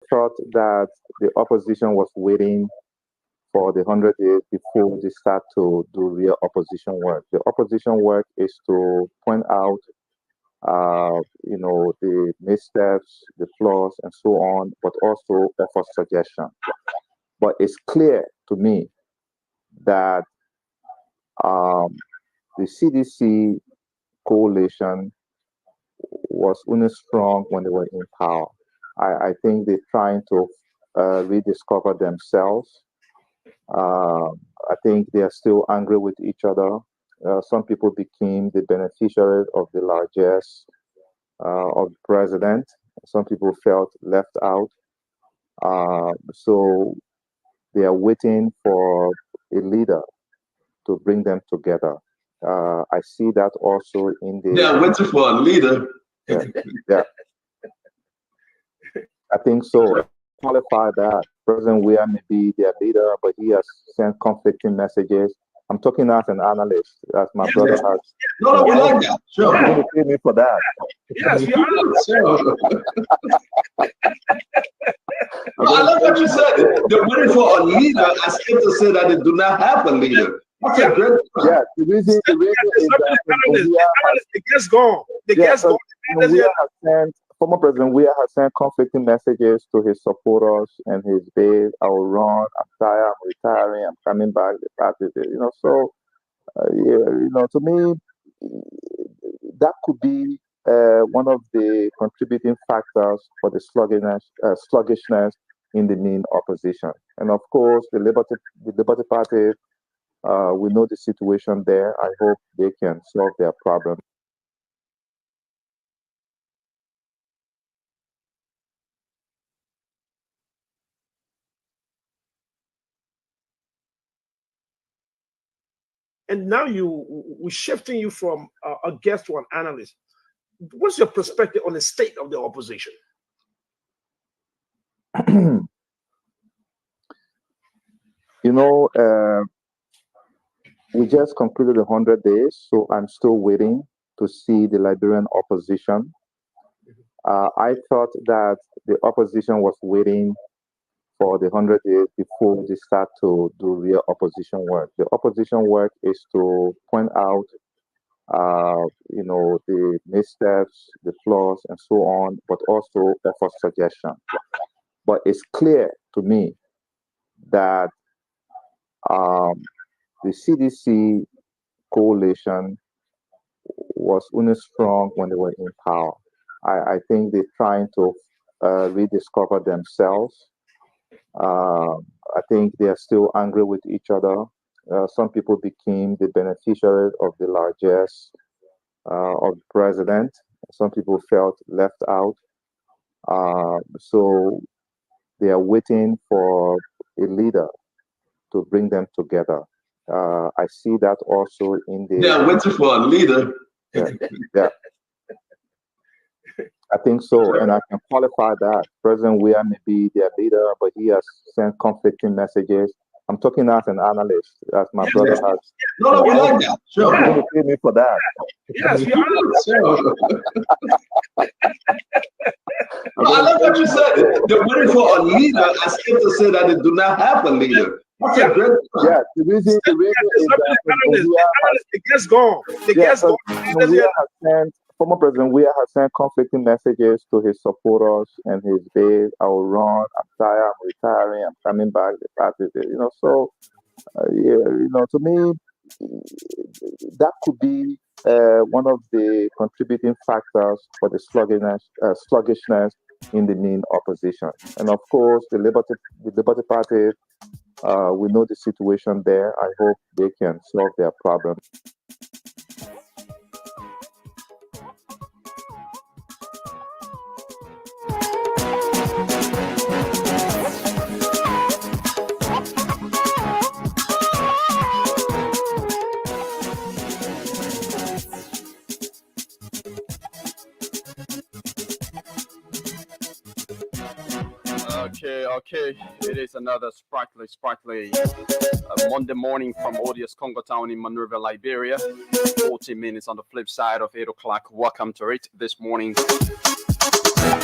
thought that the opposition was waiting for the 100 days before they start to do real opposition work. The opposition work is to point out, the missteps, the flaws, and so on, but also offer suggestion. But it's clear to me that um, the CDC coalition was only strong when they were in power. I think they're trying to rediscover themselves. I think they are still angry with each other. Some people became the beneficiaries of the largesse of the president. Some people felt left out. So they are waiting for a leader to bring them together. I see that also in the. They are waiting for a leader. Yeah. I think so. Qualify that President Weah may be their leader, but he has sent conflicting messages. I'm talking as an analyst, as my brother has. No, we like that. Sure. You're going to pay me for that. Yes, you are. Sure. I love what you said. They're waiting for a leader as if to say that they do not have a leader. That's a great point. Yeah, the reason is that the guest gone. The guest gone. Former President Weah has sent conflicting messages to his supporters and his base. I will run. I'm tired. I'm retiring. I'm coming back. The party, So, to me, that could be one of the contributing factors for the sluggishness in the main opposition. And of course, the Liberty Party. We know the situation there. I hope they can solve their problem. And now we're shifting you from a guest to an analyst. What's your perspective on the state of the opposition? We just concluded 100 days, so I'm still waiting to see the Liberian opposition. I thought that the opposition was waiting for the 100 days before they start to do real opposition work. The opposition work is to point out, the missteps, the flaws, and so on, but also offer suggestion. But it's clear to me that the CDC coalition was only strong when they were in power. I think they're trying to rediscover themselves. I think they are still angry with each other. Some people became the beneficiaries of the largesse of the president. Some people felt left out. So they are waiting for a leader to bring them together. I see that also in the. They are waiting for a leader. Yeah. I think so, and I can qualify that. President Weah may be their leader, but he has sent conflicting messages. I'm talking as an analyst, as my brother has. No, we like that. Sure. You're going to pay me for that. Yes, you are. Sure. I love what you said. They're waiting for a leader as if to say that they do not have a leader. That's a great point. Yeah, the reason is that the guest gone. The guest gone. Former President Weah has sent conflicting messages to his supporters and his base. I will run. I'm tired. I'm retiring. I'm coming back. The party, So, to me, that could be one of the contributing factors for the sluggishness in the main opposition. And of course, the Liberty Party. We know the situation there. I hope they can solve their problem. Okay. It is another sparkly Monday morning from Odious Congo Town in Monrovia, Liberia. 40 minutes on the flip side of 8 o'clock. Welcome to it this morning.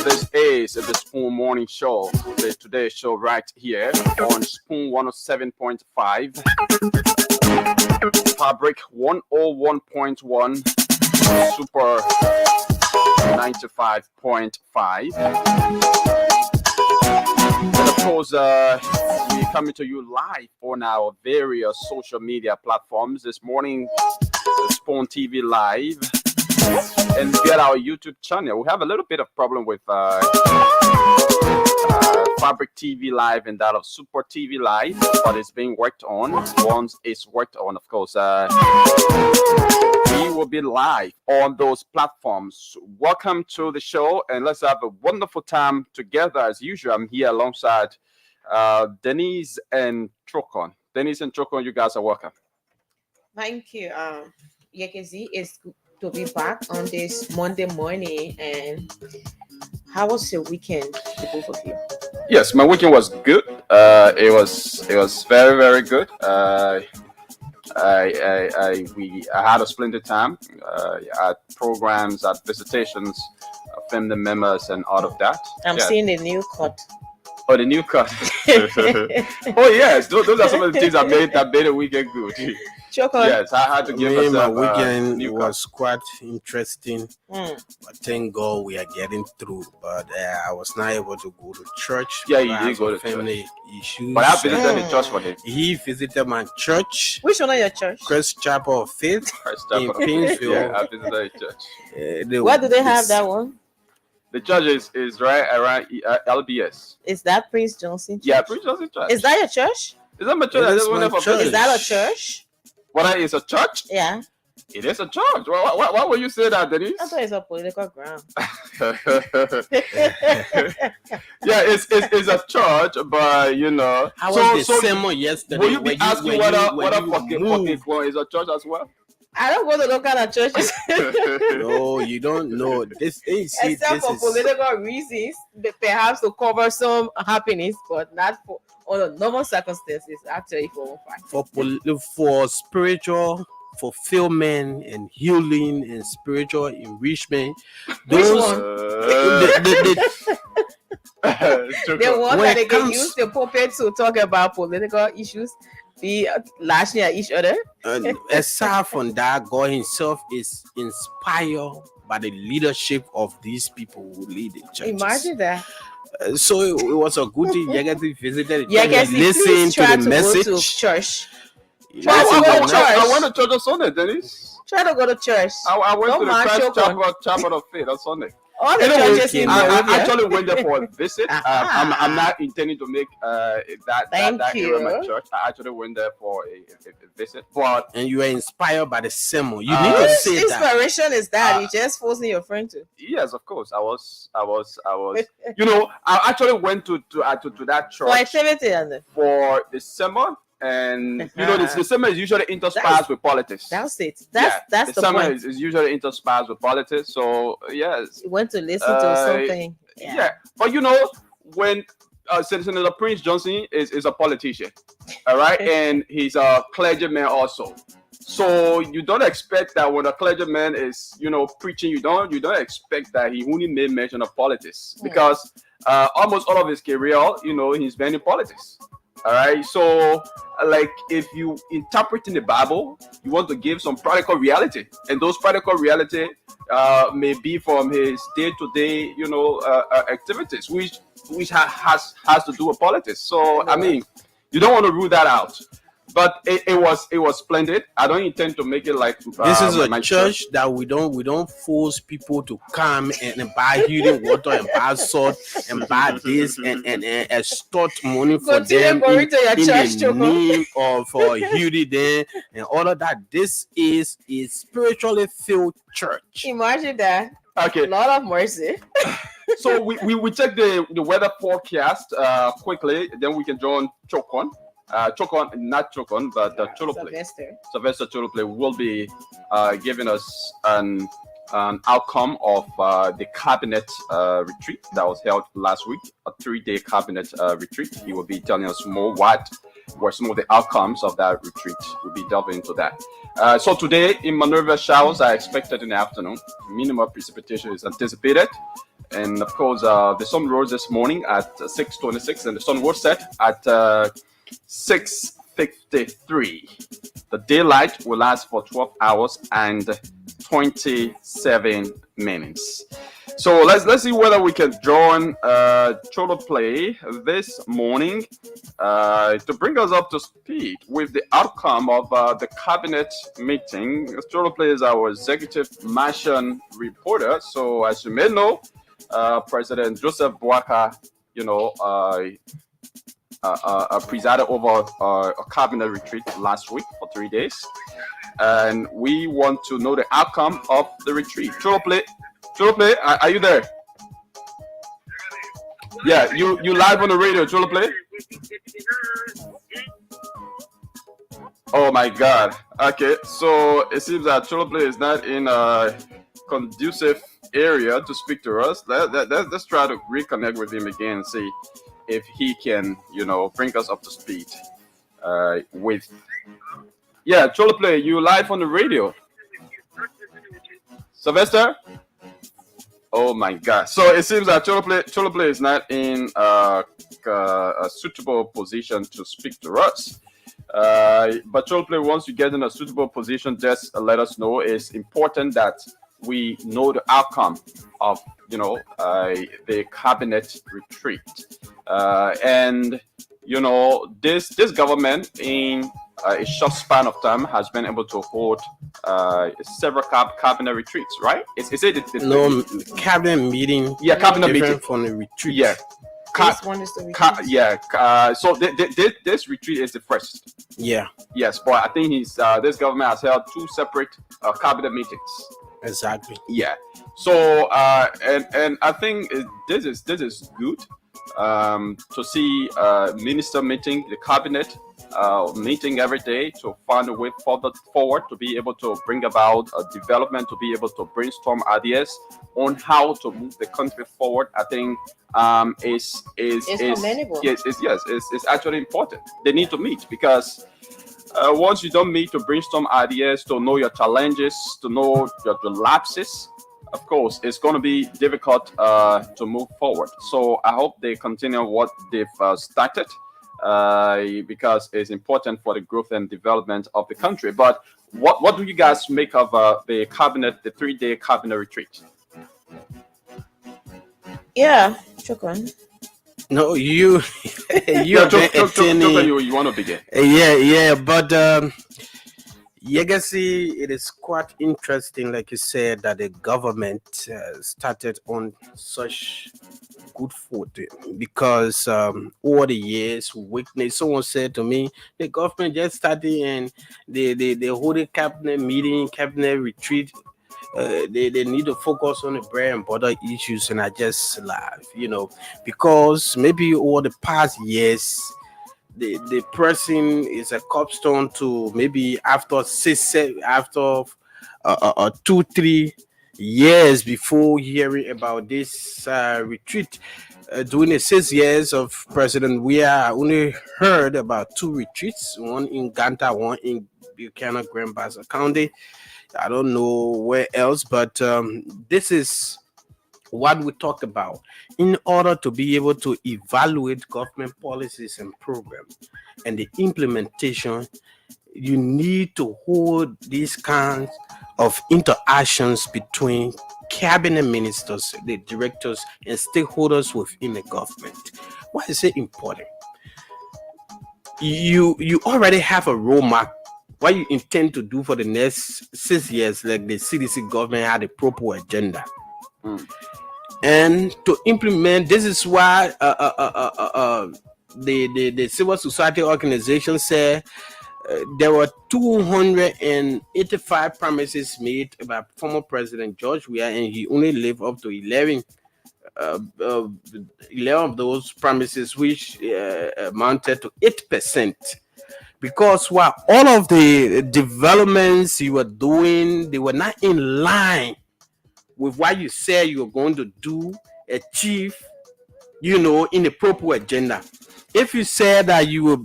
This is the Spoon Morning Show, the Today Show right here on Spoon 107.5, Fabric 101.1, Super 95.5. And of course, we're coming to you live on our various social media platforms. This morning, Spoon TV Live, and get our YouTube channel. We have a little bit of problem with Fabric TV Live and that of Super TV Live, but it's being worked on. Once it's worked on, of course, we will be live on those platforms. Welcome to the show, and let's have a wonderful time together as usual. I'm here alongside Denise and Chokon. Denise and Chokon, you guys are welcome. Thank you. Yekezi, it's good to be back on this Monday morning. And how was your weekend, the both of you? Yes, my weekend was good. It was very, very good. I had a splendid time. At programs, at visitations, family members, and all of that. I'm seeing the new cut. Oh, the new cut. Oh yes, those are some of the things that made the weekend good. Chocolate. Yes, I had to give myself my weekend new was quite interesting. But thank God we are getting through. But I was not able to go to church. Yeah, you did go to family church. Issues. But I visited the church for him. He visited my church, Which one of your church? Christ Chapel of Faith in Pinsville. Yeah, I visited the church. Where do they have that one? The church is right around LBS. Is that Prince Johnson Church? Yeah, Prince Johnson Church. Is that your church? Is that my church? It I is just went my there for church. Is that a church? What is a church? Yeah. It is a church. Why would you say that, Denise? I thought it's a political ground. Yeah, it's a church, but you know. I was the same yesterday. Will you be asking whether fucking is a church as well? I don't go to those kind of churches. No, you don't know. This is Except for political reasons, perhaps to cover some happenings, but not for under normal circumstances. Actually, for spiritual fulfillment and healing and spiritual enrichment. Those the one that they can use the pulpit to talk about political issues, be lashing at each other. Aside from that, God Himself is inspired by the leadership of these people who lead the church. Imagine that. So it was a good thing. Yegesi visited. Listen to the message. Go to church. I went to church on Sunday, Dennis. Try to go to church. I went to the Christ Chapel of Faith on Sunday. All the churches in I actually went there for a visit. I'm not intending to make that area my church. I actually went there for a visit. And you were inspired by the sermon. You need to say that. Inspiration is that you just forcing your friend to. Yes, of course. I was. You know, I actually went to that church For activity and for the sermon. And you know, the sermon is usually interspersed with politics. That's it. That's the sermon point. is usually interspersed with politics. So yes, You went to listen to something. Yeah, but you know, when Senator Prince Johnson is a politician, all right, and he's a clergyman also. So you don't expect that when a clergyman is, you know, preaching, you don't expect that he only made mention of politics, because almost all of his career, you know, he's been in politics. All right, so like if you interpret in the Bible, you want to give some practical reality, and those practical reality may be from his day-to-day, you know, activities, which has to do with politics. So I mean, you don't want to rule that out. But it was splendid. I don't intend to make it like this is a church that we don't force people to come and buy healing water and buy salt and buy this and extort money for them in the name of healing them and all of that. This is a spiritually filled church. Imagine that. Okay. Lord of mercy. So we check the weather forecast quickly, then we can join Chokon. Not Chokon, but Cholople. Sylvester Cholople will be giving us an outcome of the cabinet retreat that was held last week, a 3-day cabinet retreat. He will be telling us more what were some of the outcomes of that retreat. We'll be delving into that. So today in Minerva, showers are expected in the afternoon. Minimal precipitation is anticipated. And of course, the sun rose this morning at 6:26, and the sun was set at 6:53. The daylight will last for 12 hours and 27 minutes. So let's see whether we can join Cholo Play this morning to bring us up to speed with the outcome of the cabinet meeting. Cholo Play is our executive mission reporter. So as you may know, President Joseph Boakai, presided over a cabinet retreat last week for 3 days, and we want to know the outcome of the retreat. Cholo Play, are you there? Yeah, you live on the radio, Cholo Play. Oh my God. Okay, so it seems that Cholo Play is not in a conducive area to speak to us. Let's try to reconnect with him again and see if he can, bring us up to speed with. Yeah, Cholo Play, you live on the radio. Sylvester? Oh my God! So it seems that Cholo Play is not in a suitable position to speak to us. But Cholo Play, once you get in a suitable position, just let us know. It's important that we know the outcome of the cabinet retreat, and this government in a short span of time has been able to hold several cabinet retreats, right? Is it no cabinet meeting? Yeah, cabinet meeting from the retreat. Yeah. This one is the retreat. So this retreat is the first. Yeah. Yes, but I think this government has held two separate cabinet meetings. Exactly. Yeah. So and I think this is good to see minister meeting the cabinet meeting every day to find a way forward to be able to bring about a development, to be able to brainstorm ideas on how to move the country forward. I think is commendable. Yes, it's actually important. They need to meet because once you don't meet to brainstorm ideas, to know your challenges, to know your lapses, of course, it's going to be difficult to move forward. So I hope they continue what they've started because it's important for the growth and development of the country. But what do you guys make of the 3-day cabinet retreat? Yeah, Chokon. No, you you want to begin? Yeah, but Legacy, it is quite interesting, like you said, that the government started on such good footing because over the years, witness. Someone said to me, the government just started and they hold a cabinet meeting, cabinet retreat. They need to focus on the bread and butter issues, and I just laugh, because maybe over the past years, the person is a capstone to maybe after 2-3 years before hearing about this retreat. During the 6 years of President Weah, I only heard about 2 retreats, one in Ganta, one in Buchanan, Grand Bassa County. I don't know where else, but this is what we talk about. In order to be able to evaluate government policies and programs and the implementation, you need to hold these kinds of interactions between cabinet ministers, the directors, and stakeholders within the government. Why is it important? You already have a roadmap. What you intend to do for the next 6 years, like the CDC government had a proper agenda. And to implement, this is why the civil society organization said there were 285 promises made by former President George Weah, and he only lived up to 11 of those promises, which amounted to 8%. Because while all of the developments you were doing, they were not in line with what you said you were going to do, achieve, in a proper agenda. If you said that you will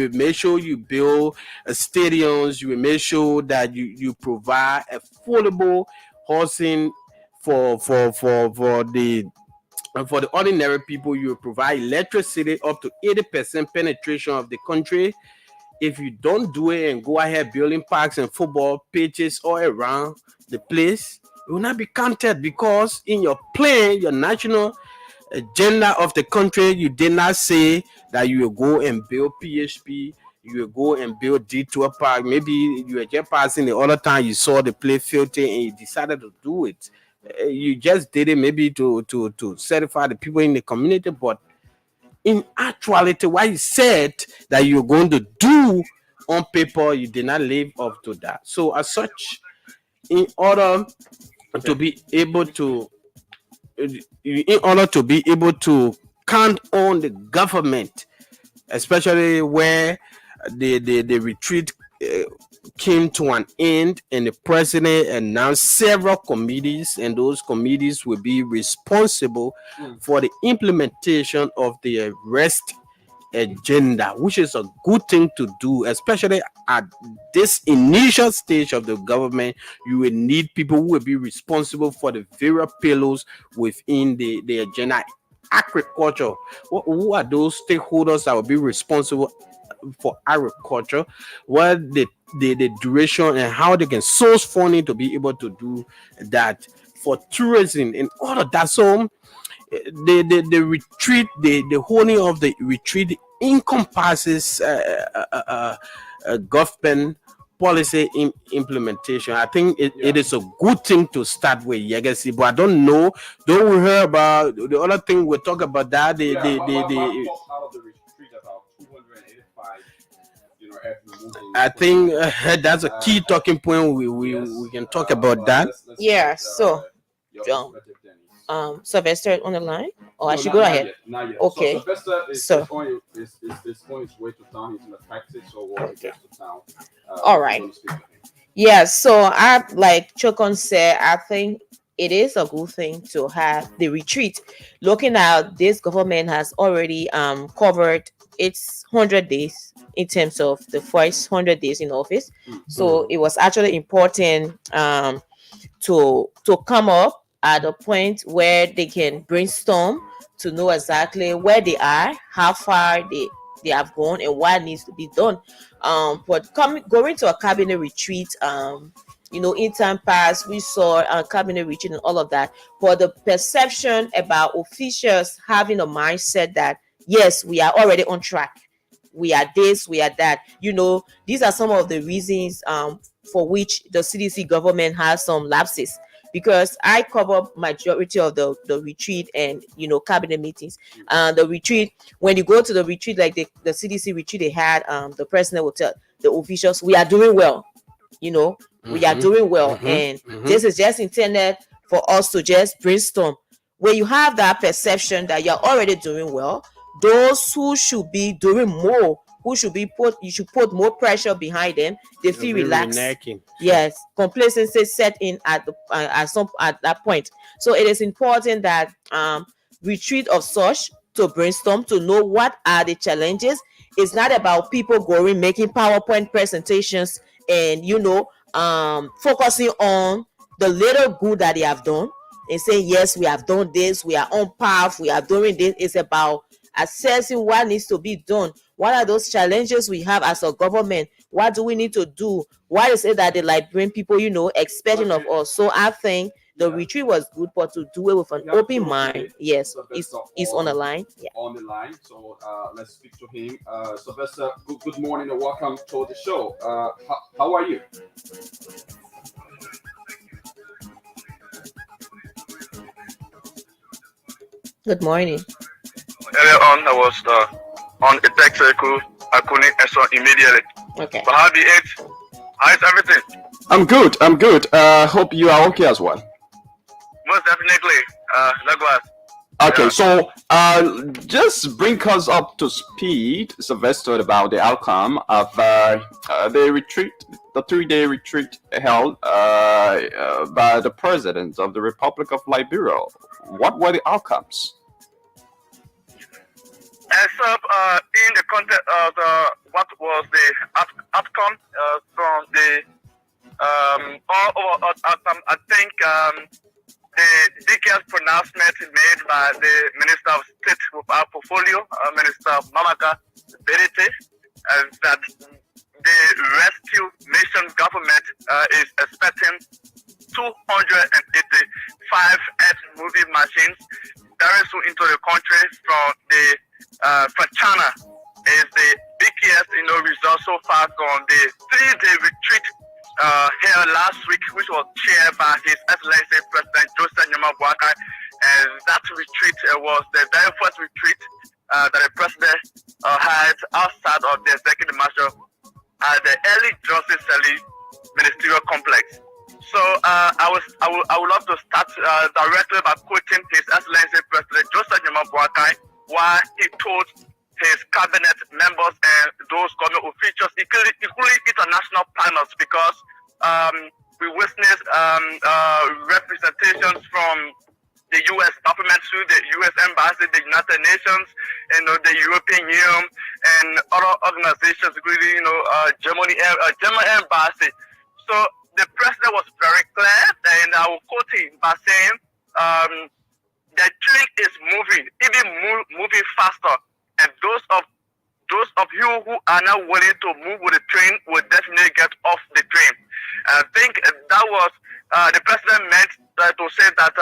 make sure you build stadiums, you will make sure that you provide affordable housing for the ordinary people. You provide electricity up to 80% penetration of the country. If you don't do it and go ahead building parks and football pitches all around the place, it will not be counted, because in your plan, your national agenda of the country, you did not say that you will go and build PHP, you will go and build D2 park. Maybe you were just passing the other time, you saw the play filthy and you decided to do it. You just did it maybe to satisfy the people in the community, but in actuality, what you said that you're going to do on paper, you did not live up to that. So as such, in order to be able to count on the government, especially where the retreat came to an end and the president announced several committees, and those committees will be responsible for the implementation of the rest agenda, which is a good thing to do, especially at this initial stage of the government. You will need people who will be responsible for the various pillars within the agenda. Agriculture, who are those stakeholders that will be responsible for agriculture? What the duration and how they can source funding to be able to do that, for tourism and all of that. So the retreat, the holding of the retreat encompasses government policy implementation. I think it is a good thing to start with, Yegesi, but I don't know. Don't we hear about the other thing? We talk about that. The out of the retreat about 285. I think that's a key talking point. We can talk about that. Yeah, so, John. Sylvester on the line, or I should go ahead? Not yet. Okay. So Sylvester is So- on his way to town. He's in a taxi, so when he gets to town, All right. we're gonna speak to him. Yeah, so I, like Chokon said, I think it is a good thing to have the retreat. Looking at this government has already covered its 100 days in terms of the first 100 days in office. So it was actually important to come up at a point where they can brainstorm to know exactly where they are, how far they have gone, and what needs to be done. But going to a cabinet retreat, in time past we saw a cabinet retreat and all of that. But the perception about officials having a mindset that yes, we are already on track, we are this, we are that. These are some of the reasons for which the CDC government has some lapses. Because I cover majority of the retreat and cabinet meetings. The retreat, when you go to the retreat, like the CDC retreat they had, the president will tell the officials, we are doing well. We are doing well, and this is just intended for us to just brainstorm. When you have that perception that you're already doing well, those who should be doing more, you should put more pressure behind them. They feel relaxed. Yes, complacency set in at that point. So it is important that retreat of such to brainstorm to know what are the challenges. It's not about people going making PowerPoint presentations and focusing on the little good that they have done and saying yes, we have done this, we are on path, we are doing this. It's about assessing what needs to be done. What are those challenges we have as a government? What do we need to do? Why is it that the Liberian people, expecting of us? So I think the retreat was good, but to do it with an open mind, yes, is on the line. Yeah. On the line, so let's speak to him. Sylvester, good morning and welcome to the show. How are you? Good morning. Earlier on, I was on a text circle. I couldn't answer immediately. Okay. But how is it? How is everything? I'm good. Hope you are okay as well. Most definitely. Likewise. Okay, so just bring us up to speed, Sylvester, about the outcome of the retreat, the 3-day retreat held by the President of the Republic of Liberia. What were the outcomes? Except in the context of what was the outcome from the all over outcome, I think the portfolio, Minister Mamaka Berete, that the rescue nation government is expecting 285 earth-moving machines very soon into the country from China. Is the biggest result so far from the 3-day retreat here last week, which was chaired by His Excellency President Joseph Nyama-Boakai. And that retreat was the very first retreat that the president had outside of the executive mansion at the early Johnson Selly Ministerial Complex. So I would love to start directly by quoting His Excellency President Joseph Nyama-Boakai, while he told his cabinet members and those government officials, including international partners, because we witnessed representations from the U.S. government through the U.S. Embassy, the United Nations, the European Union, and other organizations, including German Embassy. So the president was very clear, and I will quote him by saying, the train is moving, even moving faster, and those of you who are not willing to move with the train will definitely get off the train. I think that was the president meant to say that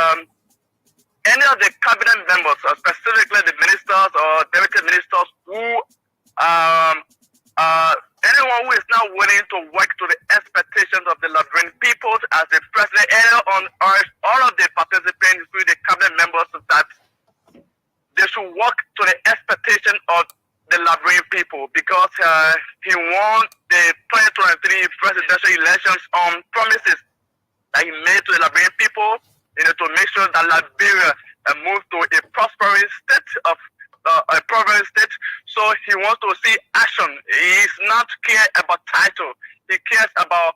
any of the cabinet members, specifically the ministers or deputy ministers, who anyone who is not willing to work to the expectations of the Liberian people, as the president on all of the participants, through the cabinet members, that they should work to the expectation of the Liberian people, because he won the 2023 presidential elections on promises that he made to the Liberian people, to make sure that Liberia moved to a prosperous state of a prosperous state. So he wants to see action. He's not care about title. He cares about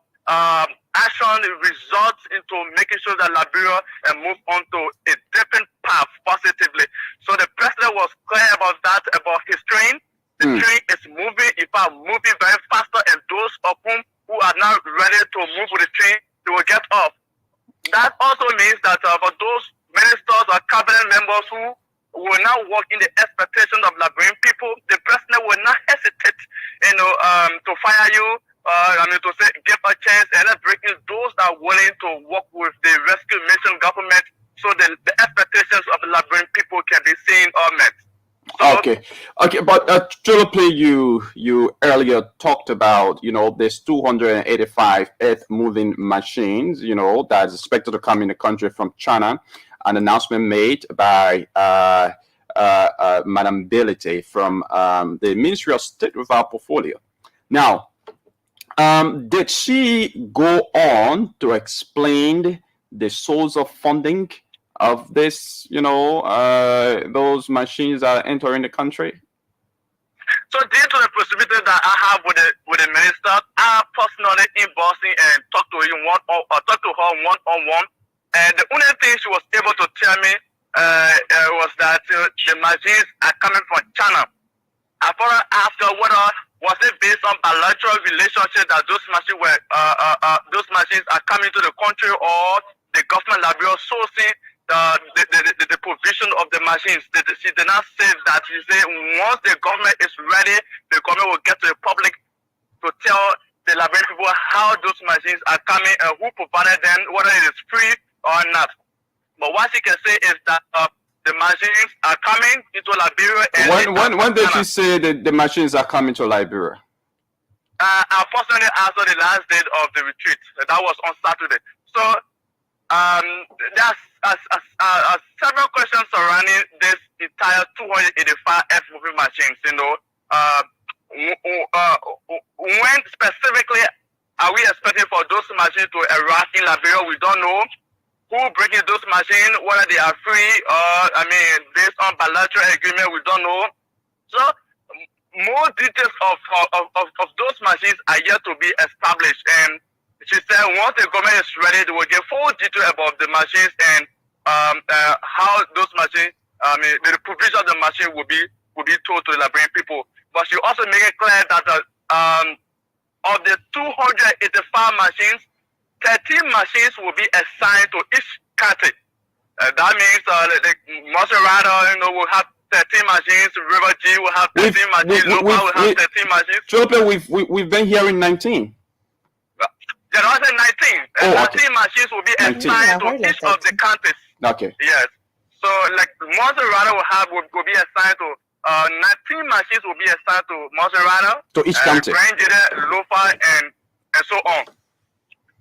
action, results into making sure that Liberia move on to a different path positively. So the president was clear about that, about his train. The train is moving, in fact, moving very faster, and those of whom who are not ready to move with the train, they will get off. That also means that for those ministers or cabinet members who will not work in the expectation of Liberian people, the president will not hesitate, to fire you. To say, give a chance, and let's bring in those that are willing to work with the rescue mission government, so the expectations of the Liberian people can be seen or met. So, okay, but Philippe, you earlier talked about there's 285 earth-moving machines that's expected to come in the country from China. An announcement made by Madame Belite from the Ministry of State with our portfolio. Now, did she go on to explain the source of funding of this, those machines are entering the country? So due to the possibility that I have with the minister, I personally inboxing and talk to her one-on-one. And the only thing she was able to tell me was that the machines are coming from China. I further asked her whether was it based on bilateral relationship that those machines are coming to the country, or the government Liberia sourcing the provision of the machines. She did not say that. She said once the government is ready, the government will get to the public to tell the Liberian people how those machines are coming and who provided them, whether it is free or not. But what she can say is that the machines are coming into Liberia. And when did she say that the machines are coming to Liberia? Unfortunately, after the last date of the retreat, that was on Saturday. So there's several questions surrounding this entire 285 earth-moving machines. When specifically are we expecting for those machines to arrive in Liberia? We don't know. Who bringing those machines, whether they are free or, based on bilateral agreement, we don't know. So more details of those machines are yet to be established. And she said once the government is ready, they will get full detail about the machines and how those machines, the provision of the machine will be told to the Liberian people. But she also made it clear that of the 285 machines, 13 machines will be assigned to each county. That means the Maserati, will have 13 machines. River G will have 13 machines. Lopa will have 13 machines. Philippe, we've been hearing 19. There are 19. Oh, 13 okay. machines will be 19. assigned to each of the counties. Okay. Yes. So like Monserrata will be assigned to 19 machines will be assigned to Monserrata. To each county. Rangere, Lofa, and so on.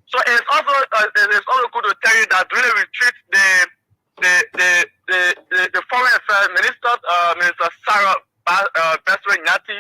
So it's also good to tell you that during the retreat, the foreign affairs minister, Minister Sarah Besra Nyati,